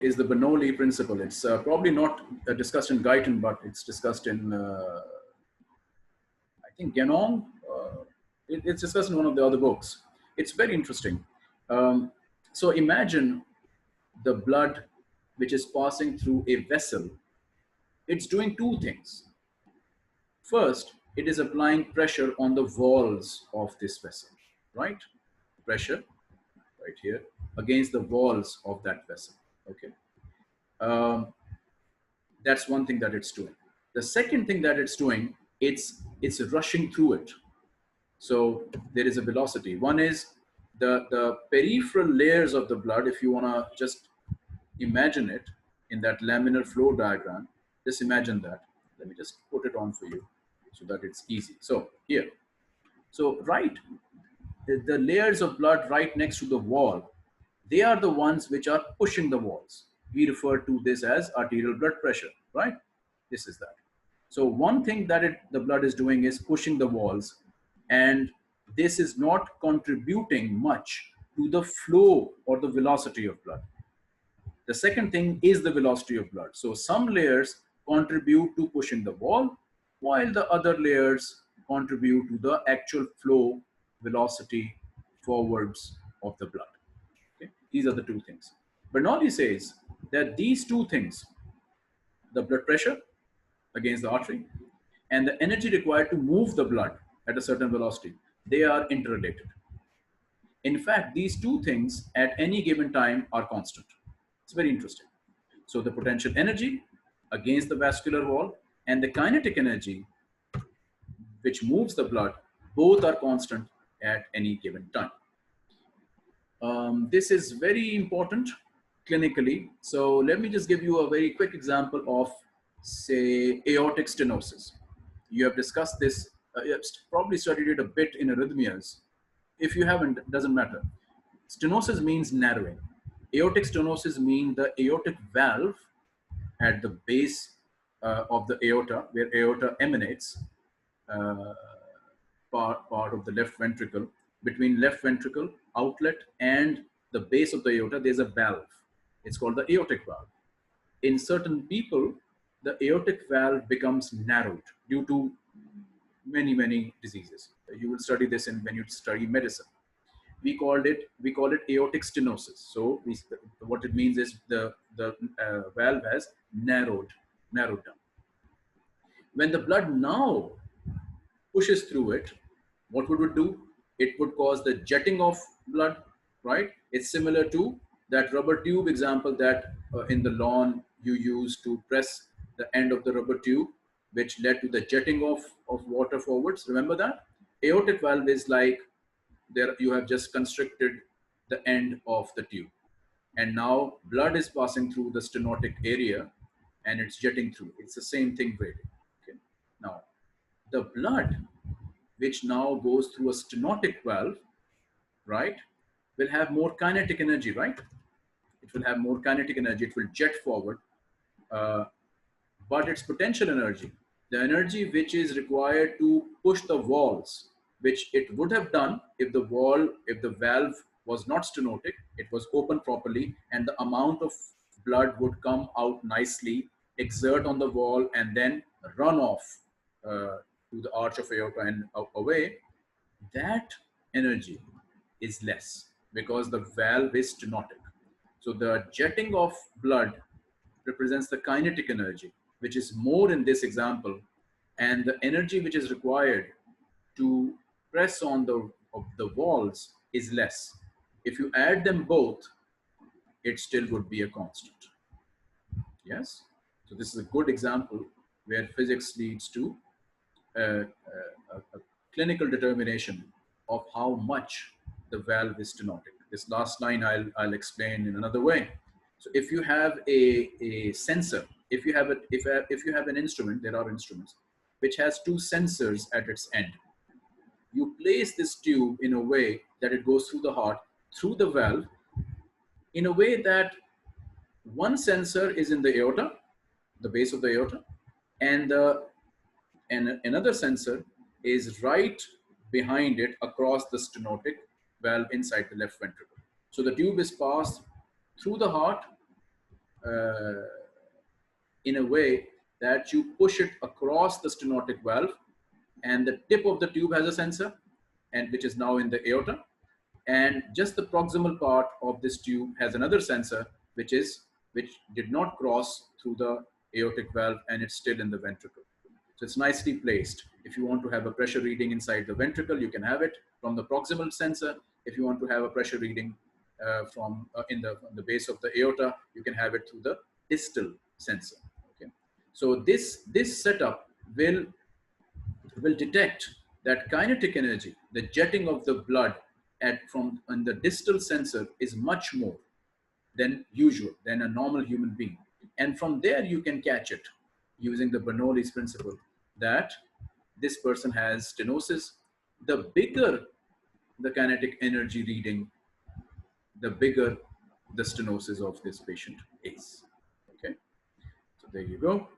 is the Bernoulli Principle. It's probably not discussed in Guyton, but it's discussed in, I think, Ganong. It's discussed in one of the other books. It's very interesting. So imagine the blood which is passing through a vessel. It's doing two things. First, it is applying pressure on the walls of this vessel, right? Pressure right here against the walls of that vessel. Okay. That's one thing that it's doing. The second thing that it's doing, it's rushing through it. So there is a velocity. One is the peripheral layers of the blood. If you want to just imagine it in that laminar flow diagram, just imagine that. Let me just put it on for you so that it's easy. So here, so right, the layers of blood right next to the wall, they are the ones which are pushing the walls. We refer to this as arterial blood pressure, right? This is that. So one thing that the blood is doing is pushing the walls, and this is not contributing much to the flow or the velocity of blood. The second thing is the velocity of blood. So some layers contribute to pushing the wall, while the other layers contribute to the actual flow velocity forwards of the blood. Okay? These are the two things. Bernoulli says that these two things, the blood pressure against the artery and the energy required to move the blood at a certain velocity, they are interrelated. In fact, these two things at any given time are constant. It's very interesting. So the potential energy against the vascular wall and the kinetic energy which moves the blood, both are constant at any given time. This is very important clinically. So let me just give you a very quick example of, say, aortic stenosis. You have discussed this, you have probably studied it a bit in arrhythmias. If you haven't, it doesn't matter. Stenosis means narrowing. Aortic stenosis means the aortic valve at the base of the aorta, where aorta emanates, part of the left ventricle. Between left ventricle outlet and the base of the aorta, there's a valve. It's called the aortic valve. In certain people, the aortic valve becomes narrowed due to many diseases. You will study this when you study medicine. We call it aortic stenosis. So what it means is the valve has narrowed down. When the blood now pushes through it, what would it do? It would cause the jetting of blood, right? It's similar to that rubber tube example that in the lawn you used to press the end of the rubber tube, which led to the jetting of water forwards. Remember that? Aortic valve is like, there you have just constricted the end of the tube, and now blood is passing through the stenotic area and it's jetting through. It's the same thing really. Okay. Now the blood which now goes through a stenotic valve, right, will have more kinetic energy, right? It will have more kinetic energy. It will jet forward, but its potential energy, the energy which is required to push the walls, which it would have done if the valve was not stenotic, it was open properly, and the amount of blood would come out nicely, exert on the wall, and then run off to the arch of aorta and away. That energy is less because the valve is stenotic. So the jetting of blood represents the kinetic energy, which is more in this example, and the energy which is required to press on the walls is less. If you add them both, it still would be a constant. Yes? So this is a good example where physics leads to a clinical determination of how much the valve is stenotic. This last line I'll explain in another way. So if you have a sensor, if you have an instrument, there are instruments which has two sensors at its end. You place this tube in a way that it goes through the heart, through the valve, in a way that one sensor is in the aorta, the base of the aorta, and another sensor is right behind it across the stenotic valve inside the left ventricle. So the tube is passed through the heart, in a way that you push it across the stenotic valve, and the tip of the tube has a sensor, and which is now in the aorta, and just the proximal part of this tube has another sensor which did not cross through the aortic valve, and it's still in the ventricle. So it's nicely placed. If you want to have a pressure reading inside the ventricle, you can have it from the proximal sensor. If you want to have a pressure reading from in the base of the aorta, you can have it through the distal sensor. Okay, so this setup will detect that kinetic energy, the jetting of the blood from on the distal sensor is much more than usual, than a normal human being. And from there you can catch it using the Bernoulli's principle that this person has stenosis. The bigger the kinetic energy reading, the bigger the stenosis of this patient is. Okay, so there you go.